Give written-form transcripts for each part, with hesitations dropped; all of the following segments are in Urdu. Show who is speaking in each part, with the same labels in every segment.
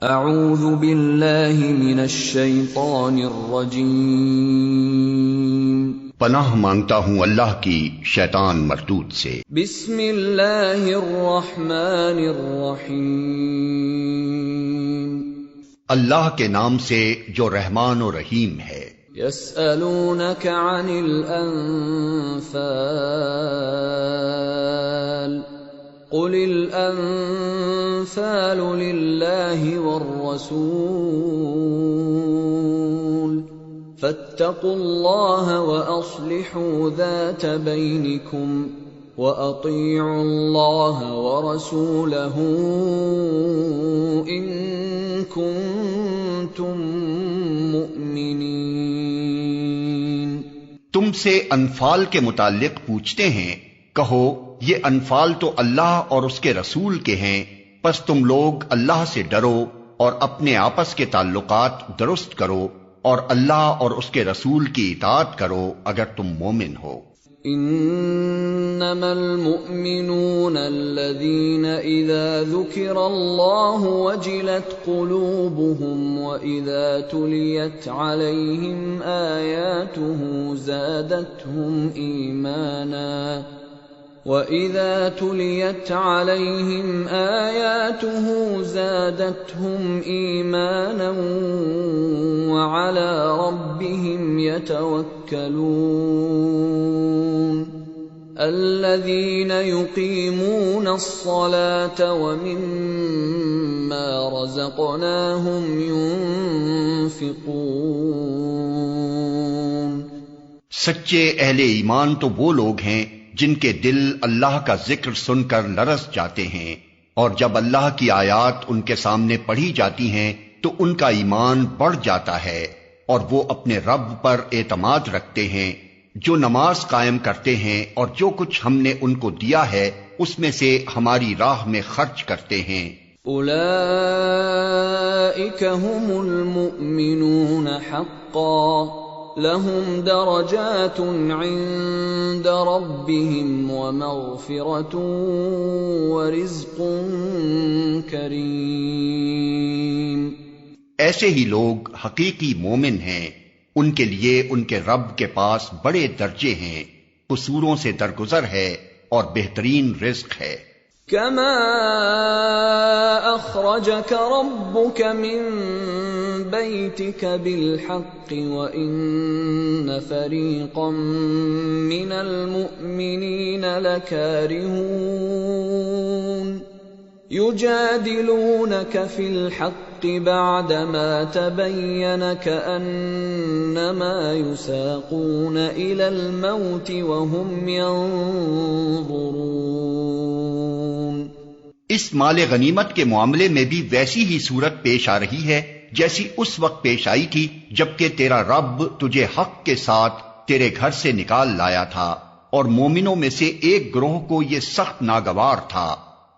Speaker 1: اعوذ باللہ من الشیطان الرجیم،
Speaker 2: پناہ مانگتا ہوں اللہ کی شیطان مردود سے۔
Speaker 1: بسم اللہ الرحمن الرحیم،
Speaker 2: اللہ کے نام سے جو رحمان و رحیم ہے۔
Speaker 1: یسألونک عن الانفال قل الانفال للہ والرسول فاتقوا اللہ واصلحوا ذات بینکم واطیعوا اللہ ورسولہ ان کنتم مؤمنین۔
Speaker 2: تم سے انفال کے متعلق پوچھتے ہیں، کہو یہ انفال تو اللہ اور اس کے رسول کے ہیں، پس تم لوگ اللہ سے ڈرو اور اپنے آپس کے تعلقات درست کرو اور اللہ اور اس کے رسول کی اطاعت کرو اگر تم مومن ہو۔
Speaker 1: انما المؤمنون الذين اذا ذكر الله وجلت قلوبهم واذا تليت عليهم آياته زادتهم ايمانا وَإِذَا تُلِيَتْ عَلَيْهِمْ آيَاتُهُ زَادَتْهُمْ إِيمَانًا وَعَلَى رَبِّهِمْ يَتَوَكَّلُونَ الَّذِينَ يُقِيمُونَ الصَّلَاةَ وَمِمَّا رَزَقْنَاهُمْ يُنْفِقُونَ۔
Speaker 2: سچے اہل ایمان تو وہ لوگ ہیں جن کے دل اللہ کا ذکر سن کر لرز جاتے ہیں، اور جب اللہ کی آیات ان کے سامنے پڑھی جاتی ہیں تو ان کا ایمان بڑھ جاتا ہے، اور وہ اپنے رب پر اعتماد رکھتے ہیں، جو نماز قائم کرتے ہیں اور جو کچھ ہم نے ان کو دیا ہے اس میں سے ہماری راہ میں خرچ کرتے ہیں۔
Speaker 1: اولئک هم المؤمنون حقا لهم درجات عند ربهم ومغفرة ورزق کریم۔
Speaker 2: ایسے ہی لوگ حقیقی مومن ہیں، ان کے لیے ان کے رب کے پاس بڑے درجے ہیں، قصوروں سے درگزر ہے اور بہترین رزق ہے۔
Speaker 1: كما أخرجك ربك من بيتك بالحق وإن فريقا من المؤمنين لكارهون يجادلونك في الحق بعدما تبين كأنما يساقون إلى الموت وهم ينظرون۔
Speaker 2: اس مال غنیمت کے معاملے میں بھی ویسی ہی صورت پیش آ رہی ہے جیسی اس وقت پیش آئی تھی جبکہ تیرا رب تجھے حق کے ساتھ تیرے گھر سے نکال لایا تھا، اور مومنوں میں سے ایک گروہ کو یہ سخت ناگوار تھا،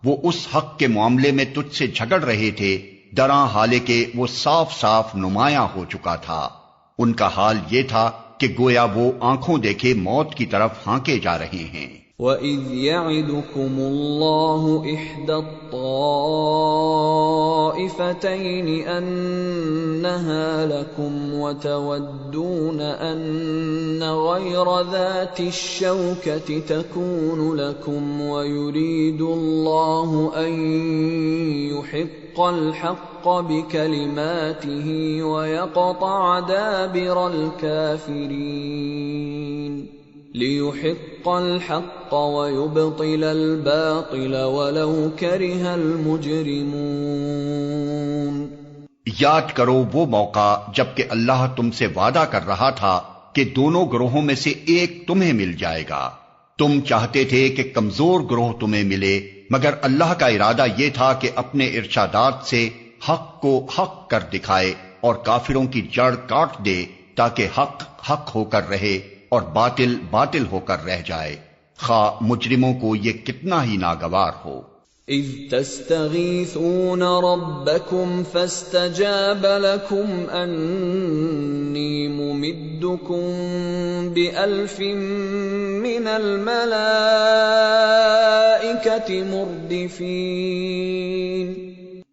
Speaker 2: وہ اس حق کے معاملے میں تجھ سے جھگڑ رہے تھے، دراں حالے کہ وہ صاف صاف نمایاں ہو چکا تھا۔ ان کا حال یہ تھا کہ گویا وہ آنکھوں دیکھے موت کی طرف ہانکے جا رہے ہیں۔
Speaker 1: وَإِذْ يَعِدُكُمُ اللَّهُ إِحْدَى الطَّائِفَتَيْنِ أَنَّهَا لَكُمْ وَتَوَدُّونَ أَنَّ غَيْرَ ذَاتِ الشَّوْكَةِ تَكُونُ لَكُمْ وَيُرِيدُ اللَّهُ أَن يُحِقَّ الْحَقَّ بِكَلِمَاتِهِ وَيَقْطَعَ دَابِرَ الْكَافِرِينَ لِيُحِقَّ الْحَقَّ وَيُبْطِلَ الْبَاطِلَ وَلَوْ كَرِهَ الْمُجْرِمُونَ۔
Speaker 2: یاد کرو وہ موقع جبکہ اللہ تم سے وعدہ کر رہا تھا کہ دونوں گروہوں میں سے ایک تمہیں مل جائے گا، تم چاہتے تھے کہ کمزور گروہ تمہیں ملے، مگر اللہ کا ارادہ یہ تھا کہ اپنے ارشادات سے حق کو حق کر دکھائے اور کافروں کی جڑ کاٹ دے تاکہ حق حق ہو کر رہے اور باطل باطل ہو کر رہ جائے، خواہ مجرموں کو یہ کتنا ہی ناگوار ہو۔
Speaker 1: اذ تستغیثون ربکم فاستجاب لکم انی ممدکم بألف من الملائکة مردفین۔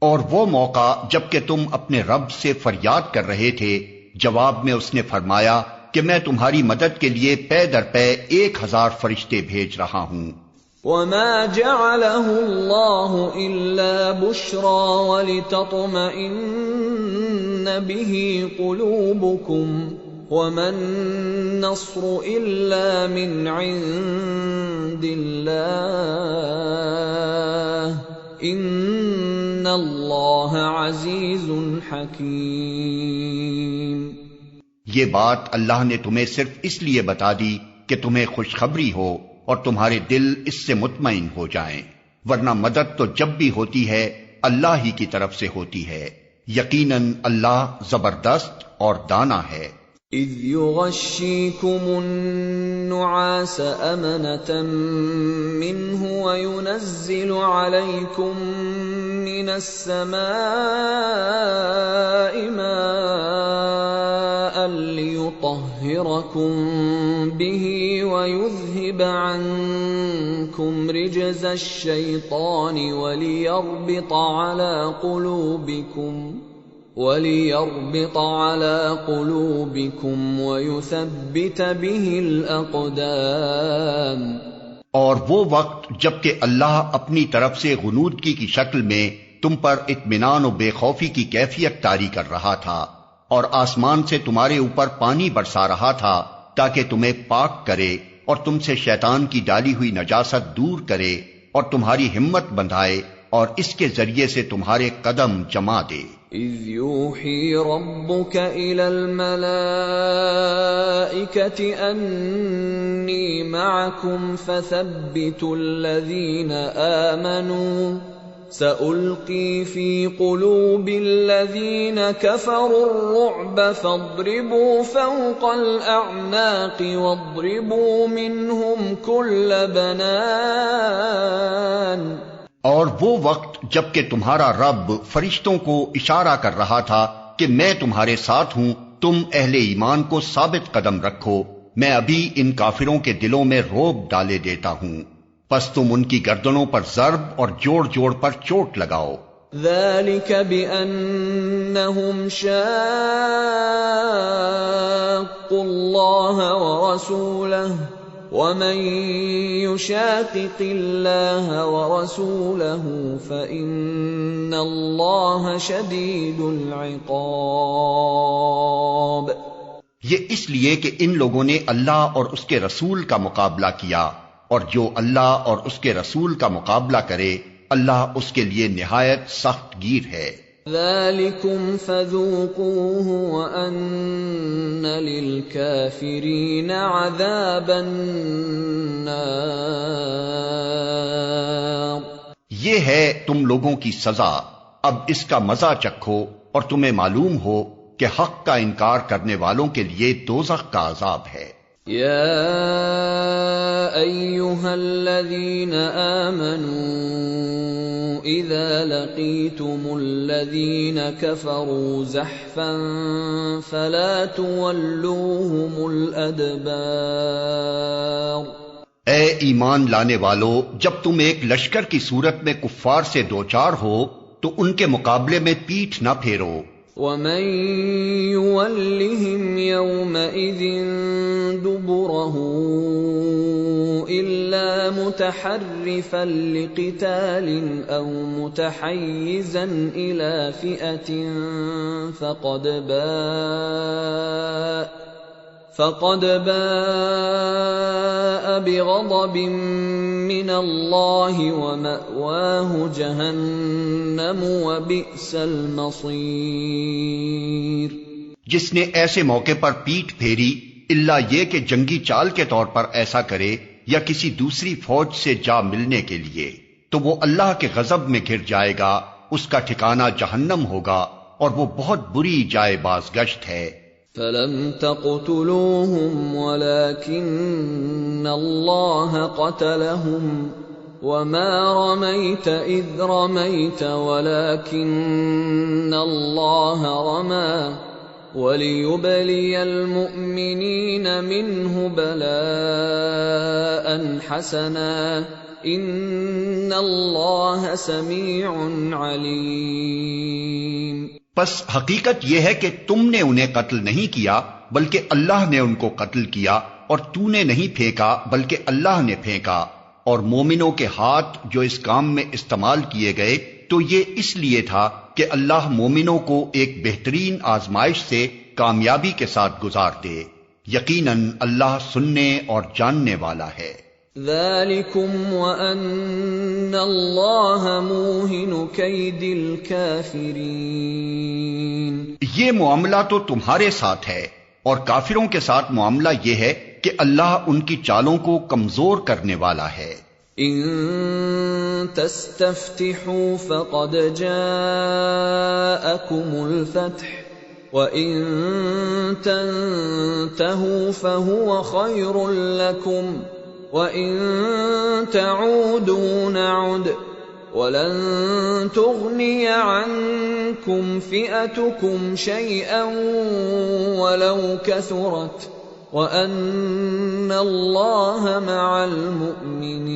Speaker 2: اور وہ موقع جب کہ تم اپنے رب سے فریاد کر رہے تھے، جواب میں اس نے فرمایا کہ میں تمہاری مدد کے لیے پے در پے 1000 فرشتے بھیج رہا ہوں۔
Speaker 1: وَمَا جَعَلَهُ اللَّهُ إِلَّا بُشْرَى وَلِتَطْمَئِنَّ بِهِ قُلُوبُكُمْ وَمَا النَّصْرُ إِلَّا مِنْ عِندِ اللَّهِ إِنَّ اللَّهَ عَزِيزٌ حَكِيمٌ۔
Speaker 2: یہ بات اللہ نے تمہیں صرف اس لیے بتا دی کہ تمہیں خوشخبری ہو اور تمہارے دل اس سے مطمئن ہو جائیں، ورنہ مدد تو جب بھی ہوتی ہے اللہ ہی کی طرف سے ہوتی ہے، یقیناً اللہ زبردست اور دانا ہے۔
Speaker 1: اذ يغشيكم النعاس أمنة منه وينزل عليكم من السماء ماء ليطهركم به ويذهب عنكم رجز الشيطان وليربط على قلوبكم ويثبت به الأقدام۔
Speaker 2: اور وہ وقت جب کہ اللہ اپنی طرف سے غنودگی کی شکل میں تم پر اطمینان و بے خوفی کی کیفیت طاری کر رہا تھا، اور آسمان سے تمہارے اوپر پانی برسا رہا تھا تاکہ تمہیں پاک کرے اور تم سے شیطان کی ڈالی ہوئی نجاست دور کرے اور تمہاری ہمت بندھائے اور اس کے ذریعے سے تمہارے قدم جما دے۔
Speaker 1: اذ يوحي ربك الى الملائكة اني معكم فثبتوا الذين آمنوا سألقي في قلوب الذين كفروا الرعب فاضربوا فوق الأعناق واضربوا منهم كل بنان۔
Speaker 2: اور وہ وقت جب کہ تمہارا رب فرشتوں کو اشارہ کر رہا تھا کہ میں تمہارے ساتھ ہوں، تم اہل ایمان کو ثابت قدم رکھو، میں ابھی ان کافروں کے دلوں میں رعب ڈالے دیتا ہوں، پس تم ان کی گردنوں پر ضرب اور جوڑ جوڑ پر چوٹ لگاؤ۔
Speaker 1: ذلك بأنهم شاقوا الله ورسوله ومن يشاقق الله ورسوله فإن الله شديد العقاب۔
Speaker 2: یہ اس لیے کہ ان لوگوں نے اللہ اور اس کے رسول کا مقابلہ کیا، اور جو اللہ اور اس کے رسول کا مقابلہ کرے اللہ اس کے لیے نہایت سخت گیر ہے۔
Speaker 1: ذلكم فذوقوه وأن للكافرين عذاب النار۔
Speaker 2: یہ ہے تم لوگوں کی سزا، اب اس کا مزہ چکھو اور تمہیں معلوم ہو کہ حق کا انکار کرنے والوں کے لیے دوزخ کا عذاب ہے۔
Speaker 1: یا ایھا الذین آمنوا اذا لقیتم الذین کفروا زحفا فلا تولوهم الادبار۔
Speaker 2: اے ایمان لانے والو، جب تم ایک لشکر کی صورت میں کفار سے دوچار ہو تو ان کے مقابلے میں پیٹھ نہ پھیرو۔
Speaker 1: وَمَن يُوَلِّهِمْ يَوْمَئِذٍ دُبُرَهُ إِلَّا مُتَحَرِّفًا لِقِتَالٍ أَوْ مُتَحَيِّزًا إِلَى فِئَةٍ فَقَدْ بَاءَ بِغَضَبٍ مِّنَ اللَّهِ وَمَأْوَاهُ جَهَنَّمُ وَبِئْسَ الْمَصِيرُ۔
Speaker 2: جس نے ایسے موقع پر پیٹھ پھیری الا یہ کہ جنگی چال کے طور پر ایسا کرے یا کسی دوسری فوج سے جا ملنے کے لیے، تو وہ اللہ کے غضب میں گر جائے گا، اس کا ٹھکانہ جہنم ہوگا اور وہ بہت بری جائے بازگشت ہے۔
Speaker 1: فَلَمْ تَقْتُلُوهُمْ وَلَكِنَّ اللَّهَ قَتَلَهُمْ وَمَا رَمَيْتَ إِذْ رَمَيْتَ وَلَكِنَّ اللَّهَ رَمَى وَلِيُبْلِيَ الْمُؤْمِنِينَ مِنْهُ بَلَاءً حَسَنًا ان اللہ سمیع علیم.
Speaker 2: پس حقیقت یہ ہے کہ تم نے انہیں قتل نہیں کیا بلکہ اللہ نے ان کو قتل کیا، اور تو نے نہیں پھینکا بلکہ اللہ نے پھینکا. اور مومنوں کے ہاتھ جو اس کام میں استعمال کیے گئے تو یہ اس لیے تھا کہ اللہ مومنوں کو ایک بہترین آزمائش سے کامیابی کے ساتھ گزار دے. یقیناً اللہ سننے اور جاننے والا ہے.
Speaker 1: ذالکم وان اللہ موہن کید الکافرین.
Speaker 2: یہ معاملہ تو تمہارے ساتھ ہے، اور کافروں کے ساتھ معاملہ یہ ہے کہ اللہ ان کی چالوں کو کمزور کرنے والا ہے.
Speaker 1: ان تستفتحوا فقد جاءکم الفتح وَإِن تَنْتَهُوا فَهُوَ خَيْرٌ لَكُمْ وَإِن تَعُودُوا نَعُدْ وَلَن تُغْنِيَ عَنْكُمْ فِئَتُكُمْ شَيْئًا وَلَوْ كَثُرَتْ وَأَنَّ اللَّهَ مَعَ الْمُؤْمِنِينَ.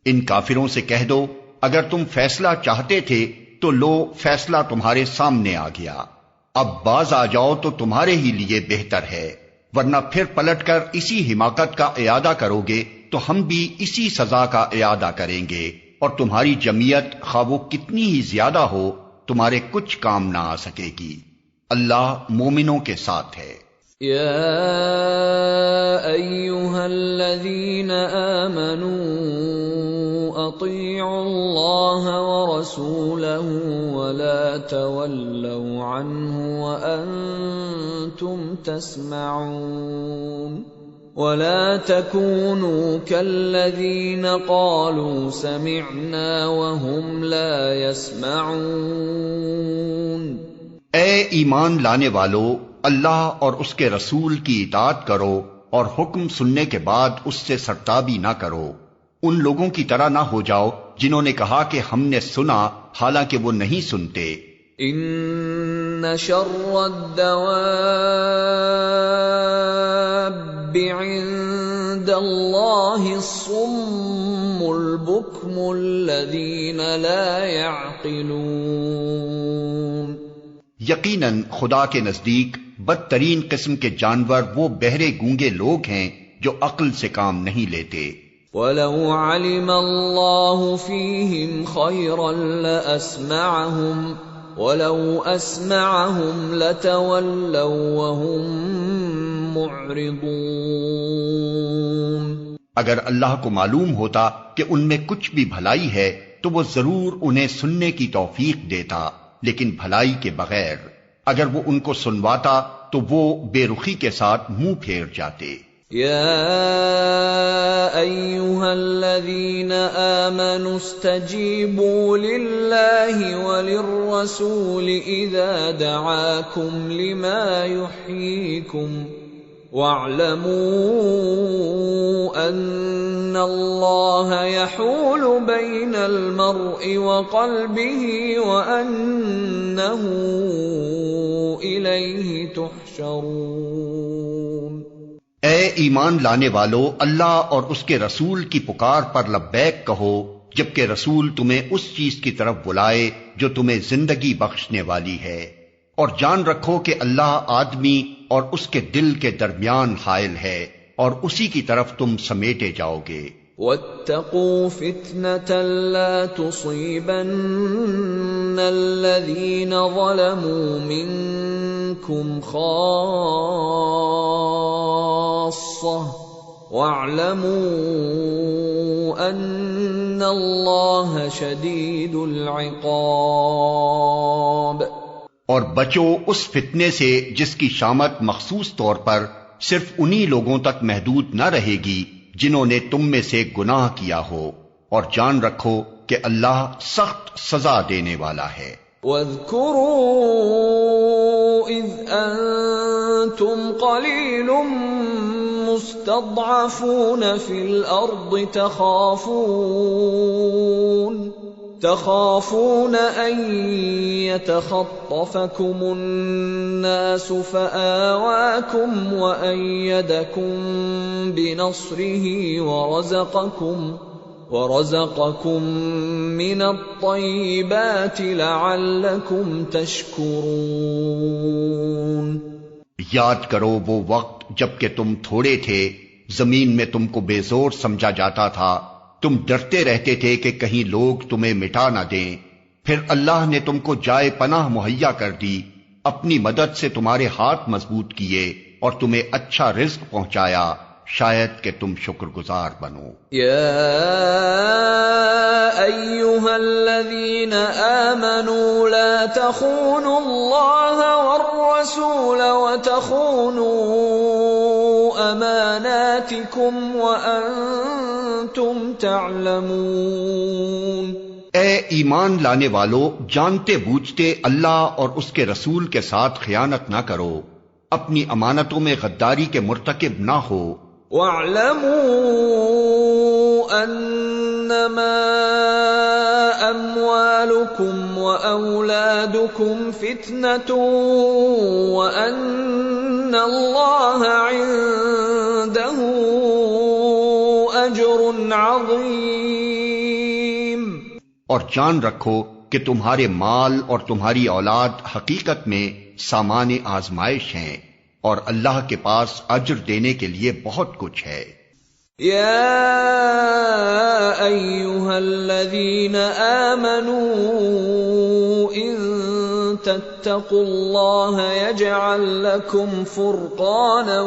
Speaker 2: ان کافروں سے کہہ دو اگر تم فیصلہ چاہتے تھے تو لو فیصلہ تمہارے سامنے آ گیا، اب باز آ جاؤ تو تمہارے ہی لیے بہتر ہے، ورنہ پھر پلٹ کر اسی حماقت کا اعادہ کرو گے تو ہم بھی اسی سزا کا اعادہ کریں گے، اور تمہاری جمعیت خواہ وہ کتنی ہی زیادہ ہو تمہارے کچھ کام نہ آ سکے گی. اللہ مومنوں کے ساتھ ہے.
Speaker 1: یا ایھا الذین آمنوا اطیعوا اللہ ورسولہ ولا تولوا عنہ وانتم تسمعون ولا تكونوا كالذین قالوا سمعنا وهم لا يسمعون.
Speaker 2: اے ایمان لانے والو، اللہ اور اس کے رسول کی اطاعت کرو اور حکم سننے کے بعد اس سے سرتابی نہ کرو. ان لوگوں کی طرح نہ ہو جاؤ جنہوں نے کہا کہ ہم نے سنا حالانکہ وہ نہیں سنتے.
Speaker 1: ان شر الدواب عند اللہ الصم البکم الذین لا يعقلون.
Speaker 2: یقیناً خدا کے نزدیک بدترین قسم کے جانور وہ بہرے گونگے لوگ ہیں جو عقل سے کام نہیں لیتے.
Speaker 1: وَلَوْ عَلِمَ اللَّهُ فِيهِمْ خَيْرًا لَأَسْمَعَهُمْ وَلَوْ أَسْمَعَهُمْ لَتَوَلَّوْا وَهُمْ مُعْرِضُونَ.
Speaker 2: اگر اللہ کو معلوم ہوتا کہ ان میں کچھ بھی بھلائی ہے تو وہ ضرور انہیں سننے کی توفیق دیتا، لیکن بھلائی کے بغیر. اگر وہ ان کو سنواتا تو وہ بے رخی کے ساتھ منہ پھیر جاتے.
Speaker 1: یا ایھا الذین آمنوا استجیبوا للہ وللرسول اذا دعاکم لما یحییکم واعلموا ان اللہ یحول بین المرء وقلبہ وانہ الیہ تحشرون.
Speaker 2: اے ایمان لانے والو، اللہ اور اس کے رسول کی پکار پر لبیک کہو جبکہ رسول تمہیں اس چیز کی طرف بلائے جو تمہیں زندگی بخشنے والی ہے، اور جان رکھو کہ اللہ آدمی اور اس کے دل کے درمیان حائل ہے اور اسی کی طرف تم سمیٹے جاؤ گے.
Speaker 1: وَاتَّقُوا فِتْنَةً لَا تُصِيبَنَّ الَّذِينَ ظَلَمُوا مِنكُمْ خَاصَّةً وَاعْلَمُوا أَنَّ اللَّهَ شَدِيدُ الْعِقَابِ.
Speaker 2: اور بچو اس فتنے سے جس کی شامت مخصوص طور پر صرف انہی لوگوں تک محدود نہ رہے گی جنہوں نے تم میں سے گناہ کیا ہو، اور جان رکھو کہ اللہ سخت سزا دینے والا ہے.
Speaker 1: وَاذْكُرُوا إِذْ أَنْتُمْ قَلِيلٌ مُسْتَضْعَفُونَ فِي الْأَرْضِ تخافون أن يتخطفكم الناس فآواكم وأيدكم بنصره ورزقكم من الطيبات لعلكم تشكرون۔
Speaker 2: یاد کرو وہ وقت جب کہ تم تھوڑے تھے، زمین میں تم کو بے زور سمجھا جاتا تھا، تم ڈرتے رہتے تھے کہ کہیں لوگ تمہیں مٹا نہ دیں، پھر اللہ نے تم کو جائے پناہ مہیا کر دی، اپنی مدد سے تمہارے ہاتھ مضبوط کیے اور تمہیں اچھا رزق پہنچایا، شاید کہ تم شکر گزار بنو۔
Speaker 1: یا ایھا الذین آمنوا لا تخونوا اللہ والرسول وتخونوا اماناتکم وانتم تعلمون۔
Speaker 2: اے ایمان لانے والو، جانتے بوجھتے اللہ اور اس کے رسول کے ساتھ خیانت نہ کرو، اپنی امانتوں میں غداری کے مرتکب نہ ہو۔
Speaker 1: وَاعْلَمُوا أَنَّمَا أَمْوَالُكُمْ وَأَوْلَادُكُمْ فِتْنَةٌ وَأَنَّ اللَّهَ عِندَهُ أَجْرٌ عَظِيمٌ۔
Speaker 2: اور جان رکھو کہ تمہارے مال اور تمہاری اولاد حقیقت میں سامان آزمائش ہیں، اور اللہ کے پاس اجر دینے کے لیے بہت کچھ ہے۔
Speaker 1: یا ایھا الذین آمنوا ان تتقوا اللہ یجعل لکم فرقانا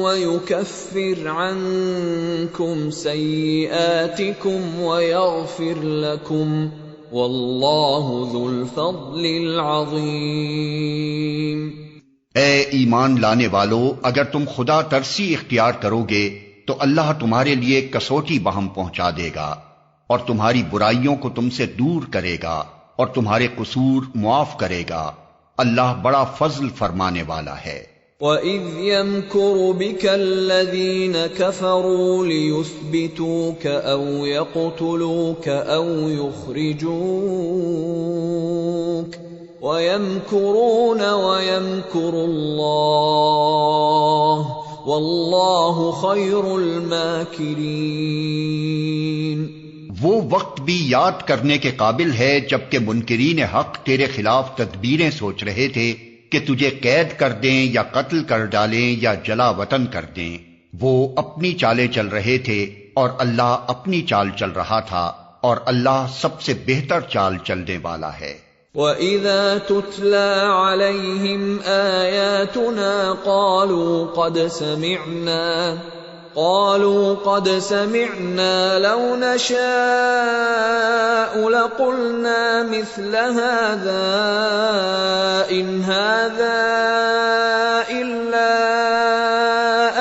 Speaker 1: ویکفر عنکم سیئاتکم ویغفر لکم واللہ ذو الفضل العظیم۔
Speaker 2: اے ایمان لانے والو، اگر تم خدا ترسی اختیار کرو گے تو اللہ تمہارے لیے کسوٹی بہم پہنچا دے گا اور تمہاری برائیوں کو تم سے دور کرے گا اور تمہارے قصور معاف کرے گا، اللہ بڑا فضل فرمانے والا ہے۔
Speaker 1: وَإِذْ يَمْكُرُ بِكَ الَّذِينَ كَفَرُوا لِيُثْبِتُوكَ أَوْ يَقْتُلُوكَ أَوْ يُخْرِجُوكَ وَيَمْكُرُونَ وَيَمْكُرُ اللَّهُ وَاللَّهُ خَيْرُ الْمَاكِرِينَ۔
Speaker 2: وہ وقت بھی یاد کرنے کے قابل ہے جب کہ منکرین حق تیرے خلاف تدبیریں سوچ رہے تھے کہ تجھے قید کر دیں یا قتل کر ڈالیں یا جلا وطن کر دیں۔ وہ اپنی چالیں چل رہے تھے اور اللہ اپنی چال چل رہا تھا، اور اللہ سب سے بہتر چال چلنے والا ہے۔
Speaker 1: وَإِذَا تُتْلَى عَلَيْهِمْ آيَاتُنَا قالوا قد سمعنا لو نشاء لقلنا مثل هذا إن هذا إلا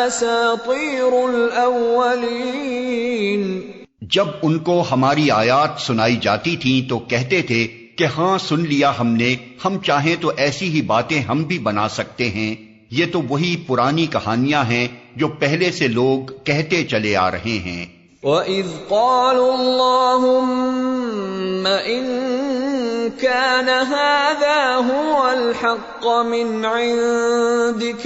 Speaker 1: أساطير الأولين۔
Speaker 2: جب ان کو ہماری آیات سنائی جاتی تھیں تو کہتے تھے کہ ہاں سن لیا ہم نے، ہم چاہیں تو ایسی ہی باتیں ہم بھی بنا سکتے ہیں، یہ تو وہی پرانی کہانیاں ہیں جو پہلے سے لوگ کہتے چلے آ رہے ہیں۔
Speaker 1: وَإِذْ قَالُوا اللَّهُمَّ إِن كَانَ هَذَا هُوَ الْحَقَّ مِنْ عِندِكَ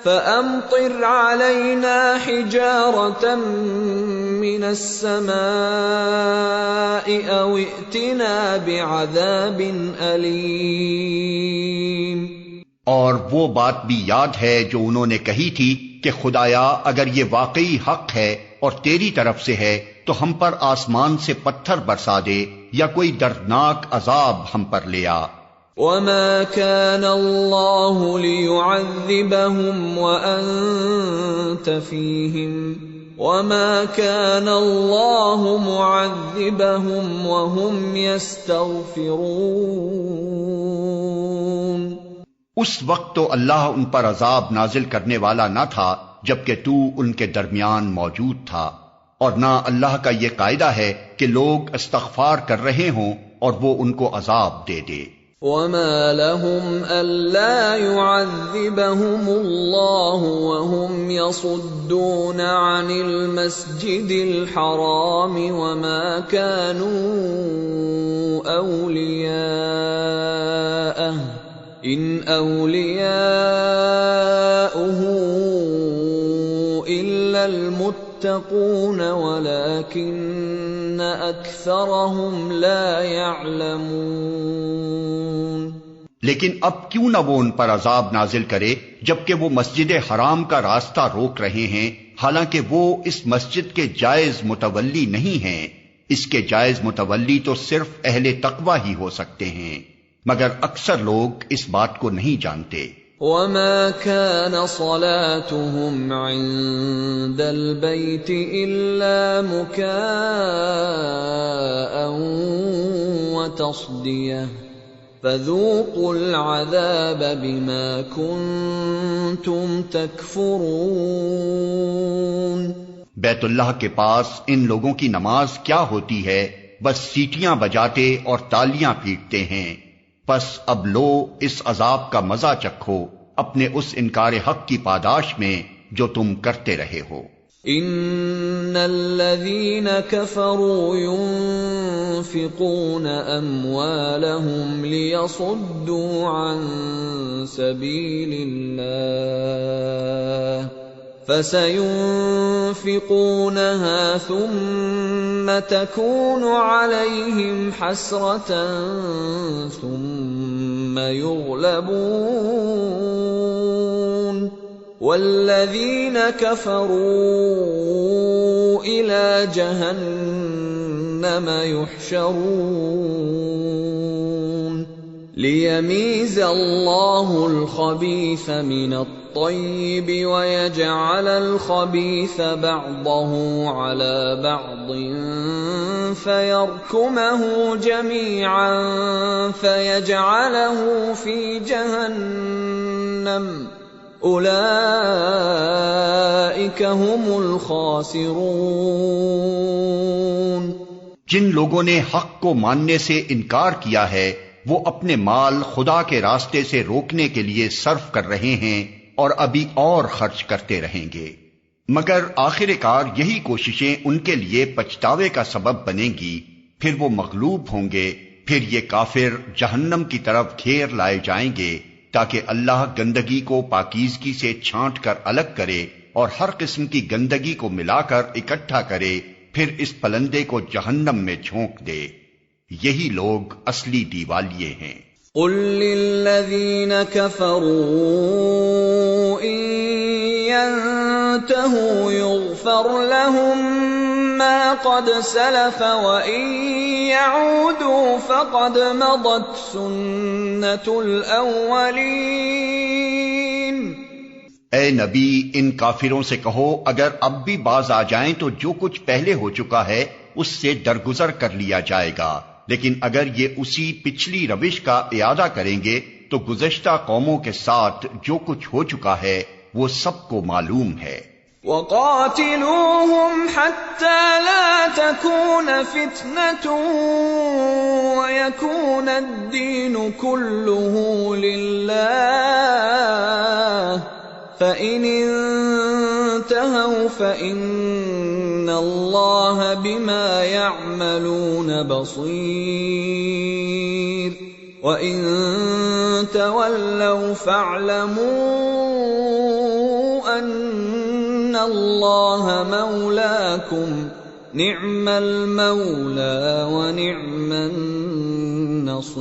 Speaker 1: فَأَمْطِرْ عَلَيْنَا حِجَارَةً مِّنَ السَّمَاءِ أَوْ ائْتِنَا بِعَذَابٍ أَلِيمٍ۔
Speaker 2: اور وہ بات بھی یاد ہے جو انہوں نے کہی تھی کہ خدایا اگر یہ واقعی حق ہے اور تیری طرف سے ہے تو ہم پر آسمان سے پتھر برسا دے یا کوئی دردناک عذاب ہم پر لے آ۔
Speaker 1: وَمَا كَانَ اللَّهُ لِيُعَذِّبَهُمْ وَأَنْتَ فِيهِمْ وَمَا كَانَ اللَّهُ مُعَذِّبَهُمْ وَهُمْ يَسْتَغْفِرُونَ۔
Speaker 2: اس وقت تو اللہ ان پر عذاب نازل کرنے والا نہ تھا جبکہ تو ان کے درمیان موجود تھا، اور نہ اللہ کا یہ قاعدہ ہے کہ لوگ استغفار کر رہے ہوں اور وہ ان کو عذاب دے دے۔
Speaker 1: وما لهم ألا يعذبهم الله وهم يصدون عن المسجد الحرام وما كانوا أولياءه إن أولياؤه إلا المتقون ولكن أكثرهم لا يعلمون۔
Speaker 2: لیکن اب کیوں نہ وہ ان پر عذاب نازل کرے جبکہ وہ مسجد حرام کا راستہ روک رہے ہیں، حالانکہ وہ اس مسجد کے جائز متولی نہیں ہیں۔ اس کے جائز متولی تو صرف اہل تقوی ہی ہو سکتے ہیں، مگر اکثر لوگ اس بات کو نہیں جانتے۔
Speaker 1: وما كان صلاتهم عند البيت إلا مكاء وتصدية فذوقوا العذاب بما كنتم تكفرون۔
Speaker 2: بیت اللہ کے پاس ان لوگوں کی نماز کیا ہوتی ہے؟ بس سیٹیاں بجاتے اور تالیاں پیٹتے ہیں۔ پس اب لو اس عذاب کا مزہ چکھو اپنے اس انکار حق کی پاداش میں جو تم کرتے رہے ہو۔
Speaker 1: ان الذين كفروا ينفقون اموالهم ليصدوا عن سبيل الله فسينفقونها ثم تكون عليهم حسرة ثم يغلبون والذين كفروا إلى جهنم يحشرون ليميز الله الخبيث من الطيب ويجعل الخبيث بعضه على بعض فيركمه جميعا فيجعله في جهنم اولئک هم الخاسرون۔
Speaker 2: جن لوگوں نے حق کو ماننے سے انکار کیا ہے وہ اپنے مال خدا کے راستے سے روکنے کے لیے صرف کر رہے ہیں اور ابھی اور خرچ کرتے رہیں گے، مگر آخر کار یہی کوششیں ان کے لیے پچھتاوے کا سبب بنیں گی، پھر وہ مغلوب ہوں گے، پھر یہ کافر جہنم کی طرف گھیر لائے جائیں گے تاکہ اللہ گندگی کو پاکیزگی سے چھانٹ کر الگ کرے اور ہر قسم کی گندگی کو ملا کر اکٹھا کرے، پھر اس پلندے کو جہنم میں جھونک دے۔ یہی لوگ اصلی دیوالیے ہیں۔
Speaker 1: قل للذین کفروا ان ينتهوا يغفر لهم ما قد سلف وان يعودوا فقد مضت سنة الاولین۔
Speaker 2: اے نبی ان کافروں سے کہو اگر اب بھی باز آ جائیں تو جو کچھ پہلے ہو چکا ہے اس سے درگزر کر لیا جائے گا، لیکن اگر یہ اسی پچھلی روش کا اعادہ کریں گے تو گزشتہ قوموں کے ساتھ جو کچھ ہو چکا ہے وہ سب کو معلوم ہے۔
Speaker 1: وَقَاتِلُوهُمْ حَتَّى لَا تَكُونَ فِتْنَةٌ وَيَكُونَ الدِّينُ كُلُّهُ لِلَّهِ فَإِنِ انتهوا فَإِنَّ اللَّهَ بِمَا يَعْمَلُونَ بَصِيرٌ وَإِن تَوَلَّوْا فَاعْلَمُوا أَنَّ اللَّهَ مَوْلَاكُمْ نِعْمَ الْمَوْلَى وَنِعْمَ النَّصِيرُ۔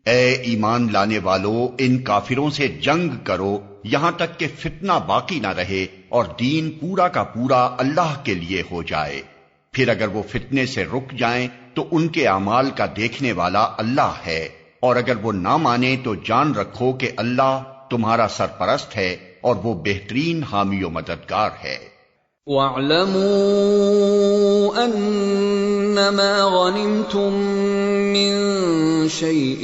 Speaker 2: اے ایمان لانے والو ان کافروں سے جنگ کرو یہاں تک کہ فتنہ باقی نہ رہے اور دین پورا کا پورا اللہ کے لیے ہو جائے، پھر اگر وہ فتنے سے رک جائیں تو ان کے اعمال کا دیکھنے والا اللہ ہے، اور اگر وہ نہ مانے تو جان رکھو کہ اللہ تمہارا سرپرست ہے اور وہ بہترین حامی و مددگار ہے۔
Speaker 1: وَاعْلَمُوا أَنَّمَا غَنِمْتُم مِّن شَيْءٍ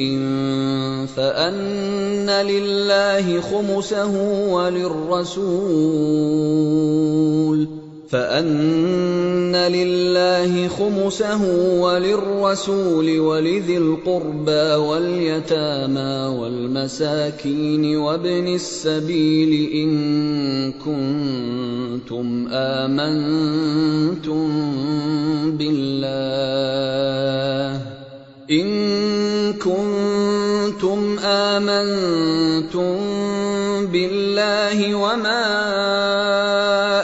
Speaker 1: فَأَنَّ لِلَّهِ خُمُسَهُ وَلِلرَّسُولِ فأن لله خمسه وللرسول ولذي القربى واليتامى والمساكين وابن السبيل إن كنتم آمنتم بالله وما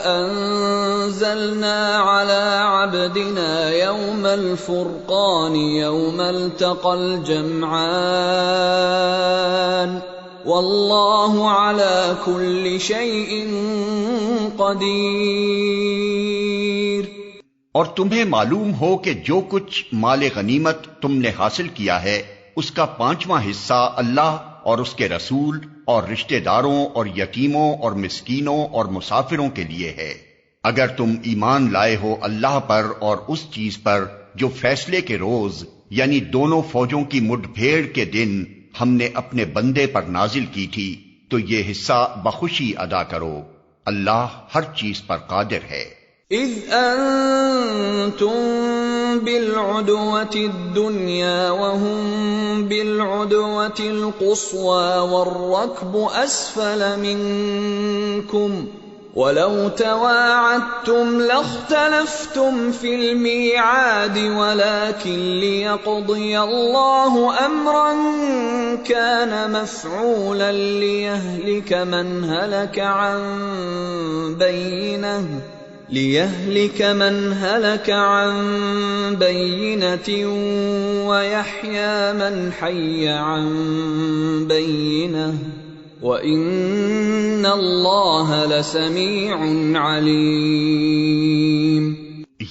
Speaker 1: أنزلنا على عبدنا يوم الفرقان يوم التقى الجمعان والله على كل شيء قدیر۔
Speaker 2: اور تمہیں معلوم ہو کہ جو کچھ مال غنیمت تم نے حاصل کیا ہے اس کا 5واں حصہ اللہ اور اس کے رسول اور رشتہ داروں اور یتیموں اور مسکینوں اور مسافروں کے لیے ہے، اگر تم ایمان لائے ہو اللہ پر اور اس چیز پر جو فیصلے کے روز یعنی دونوں فوجوں کی مڈ بھیڑ کے دن ہم نے اپنے بندے پر نازل کی تھی، تو یہ حصہ بخوشی ادا کرو، اللہ ہر چیز پر قادر ہے۔
Speaker 1: اذ انتم بالعدوة الدنيا وهم بالعدوة القصوى والركب اسفل منكم ولو تواعدتم لاختلفتم في الميعاد ولكن ليقضي الله امرا كان مفعولا ليهلك من هلك عن بينة ويحيى من حي عن بينة وَإِنَّ اللَّهَ لَسَمِيعٌ عَلِيمٌ۔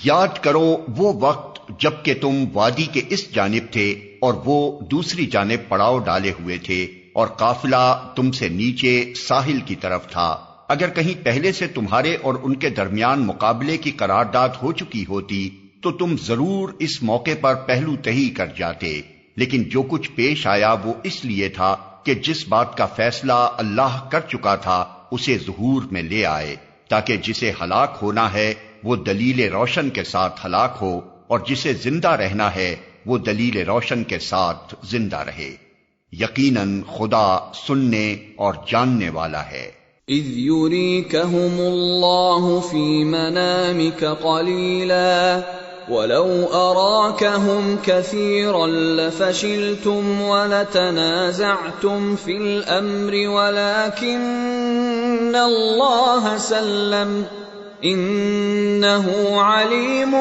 Speaker 2: یاد کرو وہ وقت جب کہ تم وادی کے اس جانب تھے اور وہ دوسری جانب پڑاؤ ڈالے ہوئے تھے اور قافلہ تم سے نیچے ساحل کی طرف تھا، اگر کہیں پہلے سے تمہارے اور ان کے درمیان مقابلے کی قرارداد ہو چکی ہوتی تو تم ضرور اس موقع پر پہلو تہی کر جاتے، لیکن جو کچھ پیش آیا وہ اس لیے تھا کہ جس بات کا فیصلہ اللہ کر چکا تھا اسے ظہور میں لے آئے، تاکہ جسے ہلاک ہونا ہے وہ دلیل روشن کے ساتھ ہلاک ہو اور جسے زندہ رہنا ہے وہ دلیل روشن کے ساتھ زندہ رہے۔ یقیناً خدا سننے اور جاننے والا ہے۔
Speaker 1: اذ یریکہم اللہ فی منامک قلیلا وَلَوْ أَرَاكَهُمْ كَثِيرًا لَفَشِلْتُمْ وَلَتَنَازَعْتُمْ فِي الْأَمْرِ وَلَكِنَّ اللَّهَ سَلَّمَ إِنَّهُ عَلِيمٌ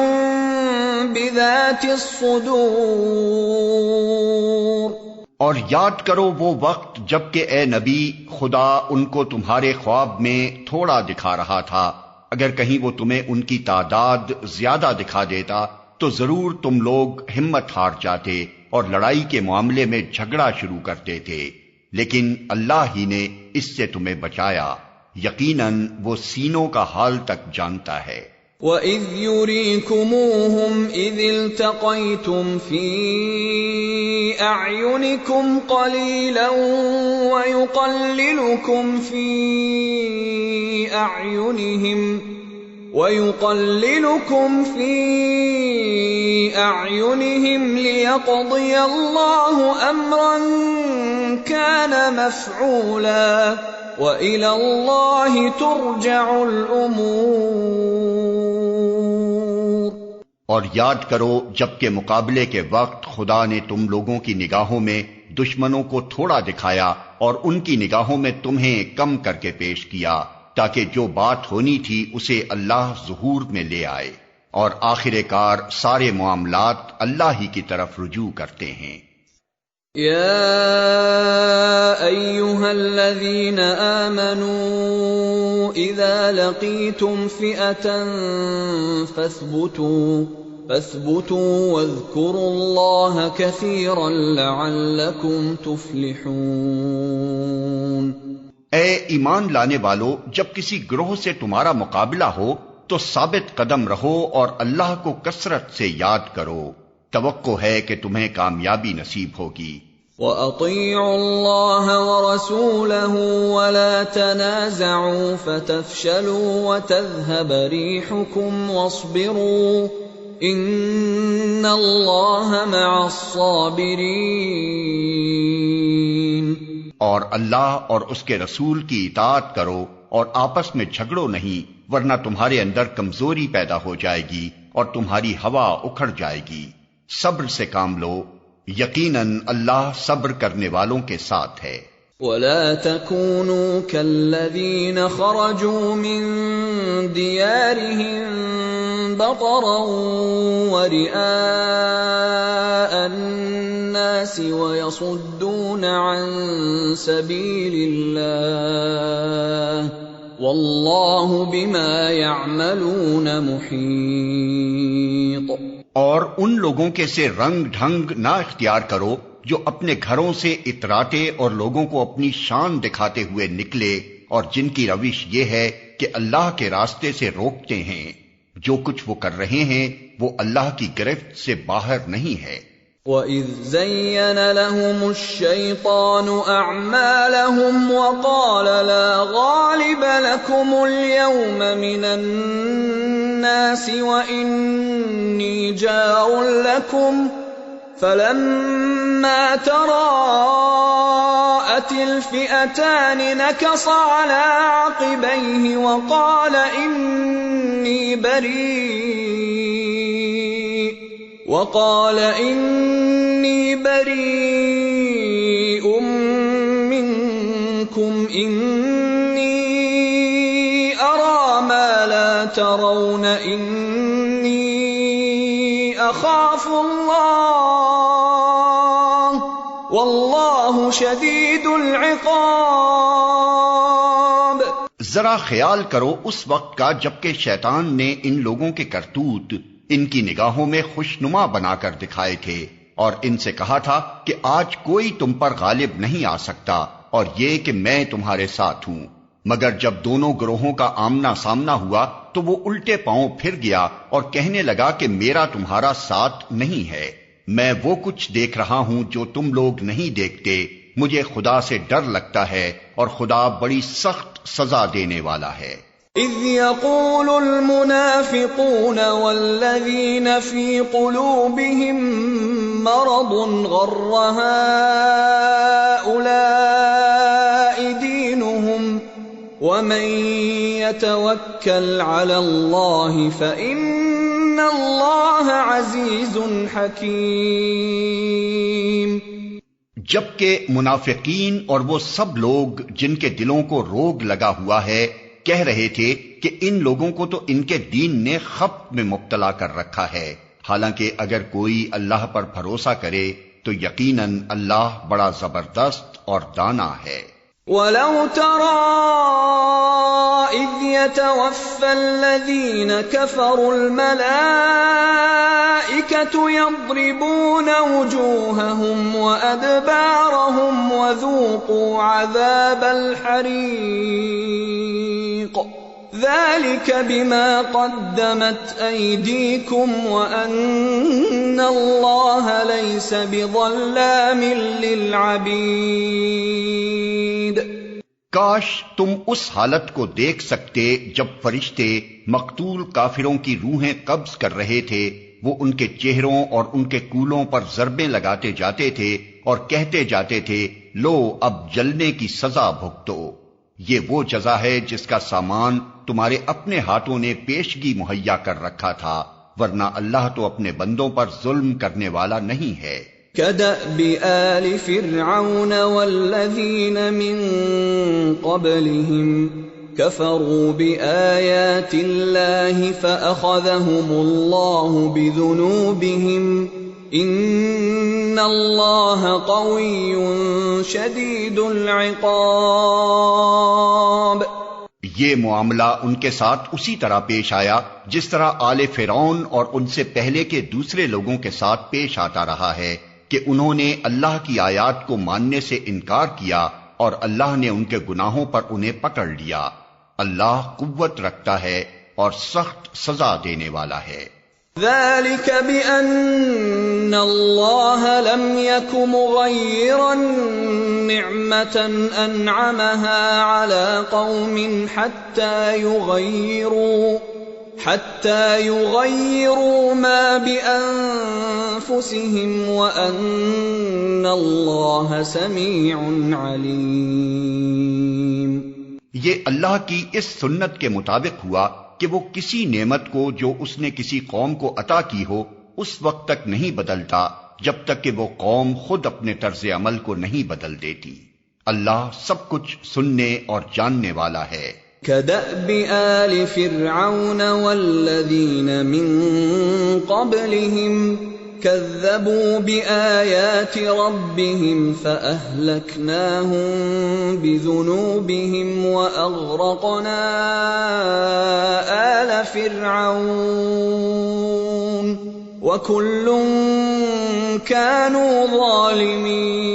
Speaker 1: بِذَاتِ الصُّدُورِ۔
Speaker 2: اور یاد کرو وہ وقت جب کہ اے نبی خدا ان کو تمہارے خواب میں تھوڑا دکھا رہا تھا، اگر کہیں وہ تمہیں ان کی تعداد زیادہ دکھا دیتا تو ضرور تم لوگ ہمت ہار جاتے اور لڑائی کے معاملے میں جھگڑا شروع کرتے تھے، لیکن اللہ ہی نے اس سے تمہیں بچایا، یقیناً وہ سینوں کا حال تک جانتا ہے۔
Speaker 1: وَإِذْ يُرِيكُمُوهُمْ إِذِ الْتَقَيْتُمْ فِي أَعْيُنِكُمْ قَلِيلًا وَيُقَلِّلُكُمْ فِي أَعْيُنِهِمْ لِيَقْضِيَ اللَّهُ أَمْرًا كَانَ مَفْعُولًا وَإِلَى اللَّهِ تُرْجَعُ الْأُمُورُ۔
Speaker 2: اور یاد کرو جبکہ مقابلے کے وقت خدا نے تم لوگوں کی نگاہوں میں دشمنوں کو تھوڑا دکھایا اور ان کی نگاہوں میں تمہیں کم کر کے پیش کیا، تاکہ جو بات ہونی تھی اسے اللہ ظہور میں لے آئے، اور آخر کار سارے معاملات اللہ ہی کی طرف رجوع کرتے ہیں۔
Speaker 1: یا ایھا الذین آمنوا اذا لقیتم فئة فاثبتوا واذکروا اللہ کثیرا لعلکم تفلحون۔
Speaker 2: اے ایمان لانے والو، جب کسی گروہ سے تمہارا مقابلہ ہو تو ثابت قدم رہو اور اللہ کو کثرت سے یاد کرو، توقع ہے کہ تمہیں کامیابی نصیب ہوگی۔
Speaker 1: وَأَطِيعُوا اللَّهَ وَرَسُولَهُ وَلَا تَنَازَعُوا فَتَفْشَلُوا وَتَذْهَبَ رِيحُكُمْ وَاصْبِرُوا إِنَّ اللَّهَ مَعَ الصَّابِرِينَ۔
Speaker 2: اور اللہ اور اس کے رسول کی اطاعت کرو اور آپس میں جھگڑو نہیں، ورنہ تمہارے اندر کمزوری پیدا ہو جائے گی اور تمہاری ہوا اکھڑ جائے گی۔ صبر سے کام لو، یقیناً اللہ صبر کرنے والوں کے ساتھ ہے۔
Speaker 1: وَلَا تَكُونُوا كَالَّذِينَ خَرَجُوا مِن دِيَارِهِم بَطَرًا وَرِئَاءَ النَّاسِ وَيَصُدُّونَ عَن سَبِيلِ اللَّهِ وَاللَّهُ بِمَا يَعْمَلُونَ مُحِيطٌ۔
Speaker 2: اور ان لوگوں کے سے رنگ ڈھنگ نہ اختیار کرو جو اپنے گھروں سے اتراتے اور لوگوں کو اپنی شان دکھاتے ہوئے نکلے، اور جن کی روش یہ ہے کہ اللہ کے راستے سے روکتے ہیں۔ جو کچھ وہ کر رہے ہیں وہ اللہ کی گرفت سے باہر نہیں ہے۔
Speaker 1: وَإِذْ زَيَّنَ لَهُمُ الشَّيْطَانُ أَعْمَالَهُمْ وَقَالَ لَا غَالِبَ لَكُمُ الْيَوْمَ مِنَ النَّاسِ وَإِنِّي جَارٌ لَكُمْ فَلَمَّا تَرَاءَتِ الْفِئَتَانِ نَكَصَ عَلَى عَقِبَيْهِ وَقَالَ إِنِّي بَرِيءٌ مِّنكُمْ إِنِّي أَرَى مَا لَا تَرَوْنَ إِنِّي أَخَافُ اللَّهَ وَاللَّهُ شَدِيدُ الْعِقَابِ۔
Speaker 2: ذرا خیال کرو اس وقت کا جبکہ شیطان نے ان لوگوں کے کرتوت ان کی نگاہوں میں خوشنما بنا کر دکھائے تھے، اور ان سے کہا تھا کہ آج کوئی تم پر غالب نہیں آ سکتا، اور یہ کہ میں تمہارے ساتھ ہوں۔ مگر جب دونوں گروہوں کا آمنا سامنا ہوا تو وہ الٹے پاؤں پھر گیا اور کہنے لگا کہ میرا تمہارا ساتھ نہیں ہے، میں وہ کچھ دیکھ رہا ہوں جو تم لوگ نہیں دیکھتے، مجھے خدا سے ڈر لگتا ہے اور خدا بڑی سخت سزا دینے والا ہے۔
Speaker 1: اِذْ يَقُولُ الْمُنَافِقُونَ وَالَّذِينَ فِي قُلُوبِهِم مَّرَضٌ غَرَّ هَٰؤُلَاءِ دِينُهُمْ وَمَن يَتَوَكَّلْ عَلَى اللَّهِ فَإِنَّ اللَّهَ عَزِيزٌ حَكِيمٌ۔
Speaker 2: جبکہ منافقین اور وہ سب لوگ جن کے دلوں کو روگ لگا ہوا ہے کہہ رہے تھے کہ ان لوگوں کو تو ان کے دین نے خبط میں مبتلا کر رکھا ہے، حالانکہ اگر کوئی اللہ پر بھروسہ کرے تو یقیناً اللہ بڑا زبردست اور دانا ہے۔
Speaker 1: وَلَوْ تَرَىٰ إِذْ يَتَوَفَّى الَّذِينَ كَفَرُوا الْمَلَائِكَةُ يَضْرِبُونَ وُجُوهَهُمْ وَأَدْبَارَهُمْ وَذُوقُوا عَذَابَ الْحَرِيقِ ذَلِكَ بِمَا قَدَّمَتْ أَيْدِيكُمْ وَأَنَّ اللَّهَ لَيْسَ بِظَلَّامٍ لِّلْعَبِيدِ۔
Speaker 2: کاش تم اس حالت کو دیکھ سکتے جب فرشتے مقتول کافروں کی روحیں قبض کر رہے تھے، وہ ان کے چہروں اور ان کے کولوں پر ضربیں لگاتے جاتے تھے اور کہتے جاتے تھے لو اب جلنے کی سزا بھگتو۔ یہ وہ جزا ہے جس کا سامان تمہارے اپنے ہاتھوں نے پیشگی مہیا کر رکھا تھا، ورنہ اللہ تو اپنے بندوں پر ظلم کرنے والا نہیں ہے۔
Speaker 1: كَدَأْبِ آلِ فِرْعَوْنَ وَالَّذِينَ مِن قَبْلِهِمْ كَفَرُوا بِآيَاتِ اللَّهِ فَأَخَذَهُمُ اللَّهُ بِذُنُوبِهِمْ إِنَّ اللَّهَ قَوِيٌّ شَدِيدُ الْعِقَابِ۔
Speaker 2: یہ معاملہ ان کے ساتھ اسی طرح پیش آیا جس طرح آل فرعون اور ان سے پہلے کے دوسرے لوگوں کے ساتھ پیش آتا رہا ہے کہ انہوں نے اللہ کی آیات کو ماننے سے انکار کیا اور اللہ نے ان کے گناہوں پر انہیں پکڑ لیا۔ اللہ قوت رکھتا ہے اور سخت سزا دینے والا ہے۔
Speaker 1: ذلك بأن الله لم يك مغيرا نعمة أنعمها على قوم حتى يغيروا ما بأنفسهم وأن الله سميع عليم.
Speaker 2: یہ اللہ کی اس سنت کے مطابق ہوا کہ وہ کسی نعمت کو جو اس نے کسی قوم کو عطا کی ہو اس وقت تک نہیں بدلتا جب تک کہ وہ قوم خود اپنے طرز عمل کو نہیں بدل دیتی. اللہ سب کچھ سننے اور جاننے والا ہے.
Speaker 1: كدأب آل فرعون والذين من قبلهم كذبوا بآيات ربهم فأهلكناهم بذنوبهم وأغرقنا آل فرعون وكل كانوا ظالمين.